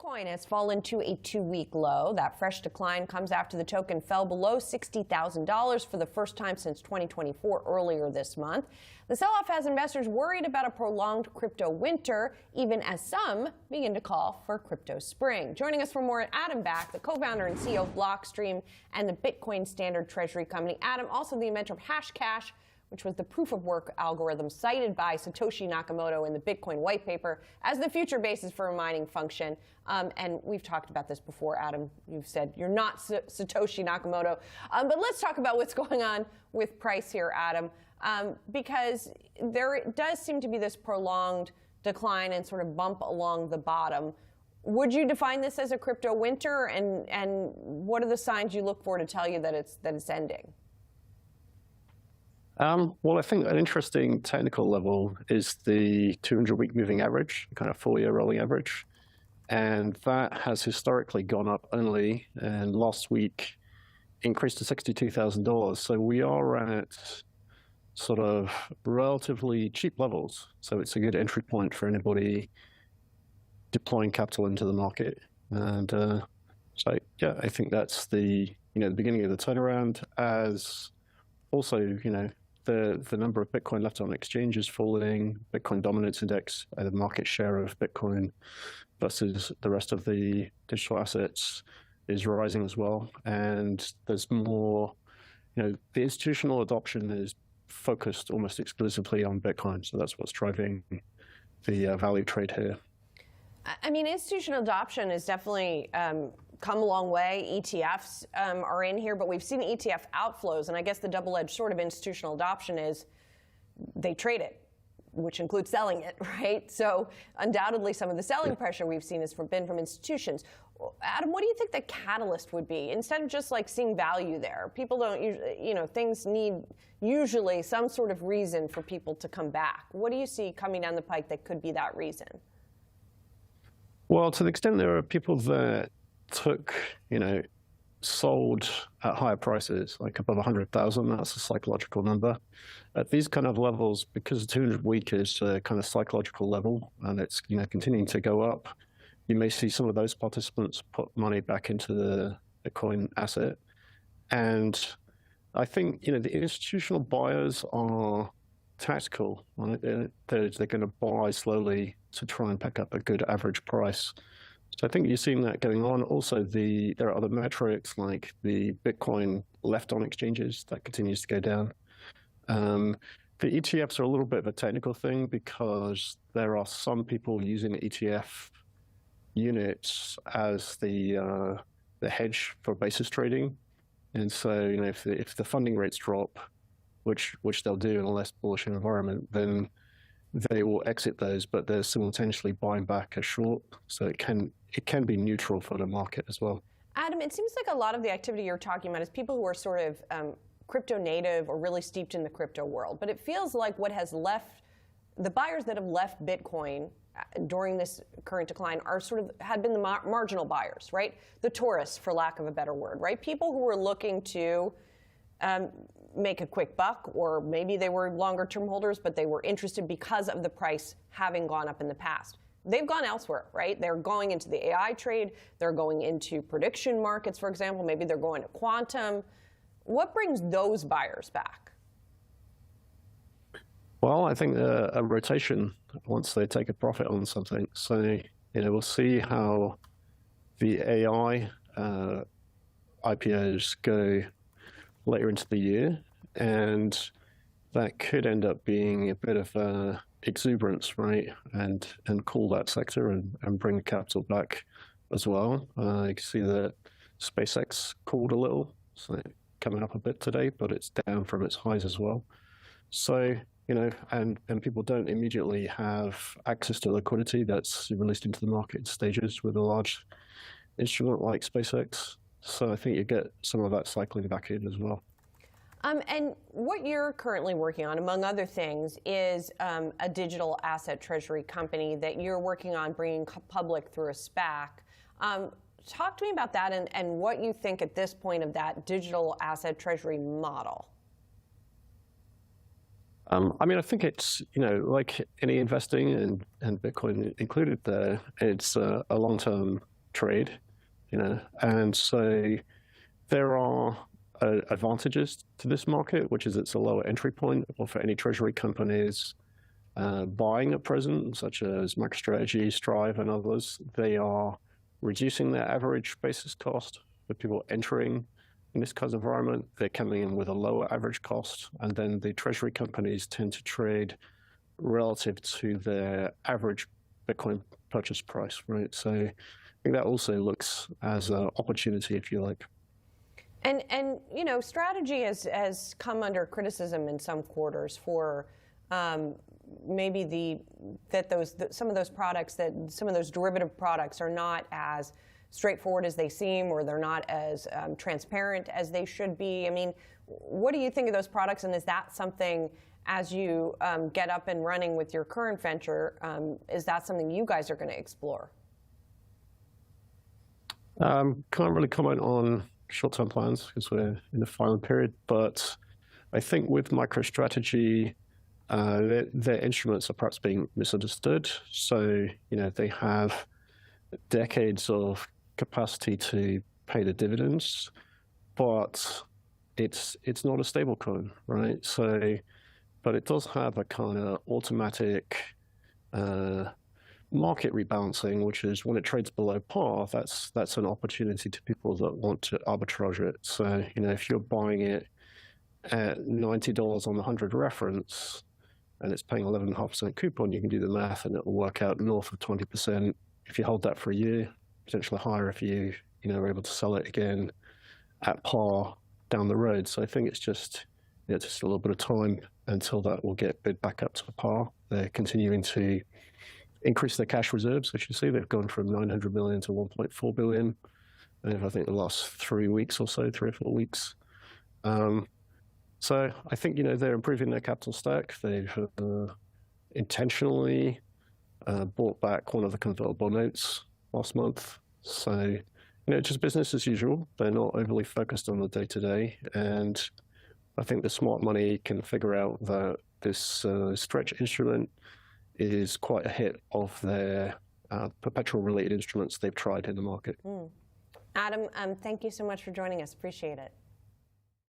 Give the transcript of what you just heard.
Bitcoin has fallen to a 2-week low. That fresh decline comes after the token fell below $60,000 for the first time since 2024 earlier this month. The sell-off has investors worried about a prolonged crypto winter, even as some begin to call for crypto spring. Joining us for more, Adam Back, the co-founder and CEO of Blockstream and the Bitcoin Standard Treasury Company. Adam, also the inventor of Hashcash, which was the proof-of-work algorithm cited by Satoshi Nakamoto in the Bitcoin white paper as the future basis for a mining function. And we've talked about this before, Adam. You've said you're not Satoshi Nakamoto. But let's talk about what's going on with price here, Adam, because there does seem to be this prolonged decline and sort of bump along the bottom. Would you define this as a crypto winter? And what are the signs you look for to tell you that it's ending? Well, I think an interesting technical level is the 200-week moving average, kind of 4-year rolling average. And that has historically gone up only, and last week increased to $62,000. So we are at sort of relatively cheap levels. So it's a good entry point for anybody deploying capital into the market. And so, yeah, I think that's the beginning of the turnaround, as also, the number of Bitcoin left on exchange is falling. Bitcoin dominance index, the market share of Bitcoin versus the rest of the digital assets, is rising as well. And there's more, the institutional adoption is focused almost exclusively on Bitcoin. So that's what's driving the value trade here. I mean, institutional adoption is definitely come a long way. ETFs are in here, but we've seen ETF outflows. And I guess the double-edged sword of institutional adoption is they trade it, which includes selling it, right? So undoubtedly, some of the selling pressure we've seen has been from institutions. Adam, what do you think the catalyst would be? Instead of just like seeing value there, people don't usually, things need usually some sort of reason for people to come back. What do you see coming down the pike that could be that reason? Well, to the extent there are people that took, sold at higher prices, like above 100,000, that's a psychological number. At these kind of levels, because 200-week is a kind of psychological level, and it's continuing to go up, you may see some of those participants put money back into the coin asset. And I think, the institutional buyers are tactical. Right? They're going to buy slowly to try and pick up a good average price. So I think you're seeing that going on. Also, there are other metrics like the Bitcoin left on exchanges that continues to go down. The ETFs are a little bit of a technical thing because there are some people using ETF units as the hedge for basis trading. And so, if the funding rates drop, which they'll do in a less bullish environment, then they will exit those, but they're simultaneously buying back a short. So it can be neutral for the market as well. Adam, it seems like a lot of the activity you're talking about is people who are sort of crypto native or really steeped in the crypto world. But it feels like what has left, the buyers that have left Bitcoin during this current decline had been the marginal buyers, right? The tourists, for lack of a better word, right? People who were looking to make a quick buck, or maybe they were longer term holders, but they were interested because of the price having gone up in the past. They've gone elsewhere, right? They're going into the AI trade. They're going into prediction markets, for example. Maybe they're going to quantum. What brings those buyers back? Well, I think a rotation once they take a profit on something. So, we'll see how the AI IPOs go later into the year, and that could end up being a bit of exuberance, right? And cool that sector and bring capital back as well. You can see that SpaceX cooled a little, so coming up a bit today, but it's down from its highs as well. So, and people don't immediately have access to liquidity that's released into the market in stages with a large instrument like SpaceX. So I think you get some of that cycling back in as well. And what you're currently working on, among other things, is a digital asset treasury company that you're working on bringing public through a SPAC. Talk to me about that and what you think at this point of that digital asset treasury model. I mean, I think it's, like any investing, and Bitcoin included there, it's a long-term trade, and so there are advantages to this market, which is it's a lower entry point for any treasury companies buying at present, such as MicroStrategy, Strive, and others. They are reducing their average basis cost for people entering in this kind of environment. They're coming in with a lower average cost, and then the treasury companies tend to trade relative to their average Bitcoin purchase price, right? So I think that also looks as an opportunity, if you like. And strategy has come under criticism in some quarters for maybe some of those derivative products are not as straightforward as they seem, or they're not as transparent as they should be. I mean, what do you think of those products, and is that something, as you get up and running with your current venture, is that something you guys are going to explore? Can't really comment on short-term plans because we're in the filing period, but I think with MicroStrategy, their instruments are perhaps being misunderstood. So, they have decades of capacity to pay the dividends, but it's not a stable coin, right? So, but it does have a kind of automatic market rebalancing, which is when it trades below par, that's an opportunity to people that want to arbitrage it. So, if you're buying it at $90 on the 100 reference and it's paying 11.5% coupon, you can do the math and it will work out north of 20% if you hold that for a year, potentially higher if you are able to sell it again at par down the road. So I think it's just a little bit of time until that will get bid back up to par. They're continuing to increase their cash reserves. As you see, they've gone from 900 million to 1.4 billion. And I think the last 3 weeks or so, 3 or 4 weeks. So I think, they're improving their capital stack. They've intentionally bought back one of the convertible notes last month. So, just business as usual. They're not overly focused on the day-to-day. And I think the smart money can figure out that this stretch instrument is quite a hit of their perpetual related instruments they've tried in the market. Adam, thank you so much for joining us. Appreciate it.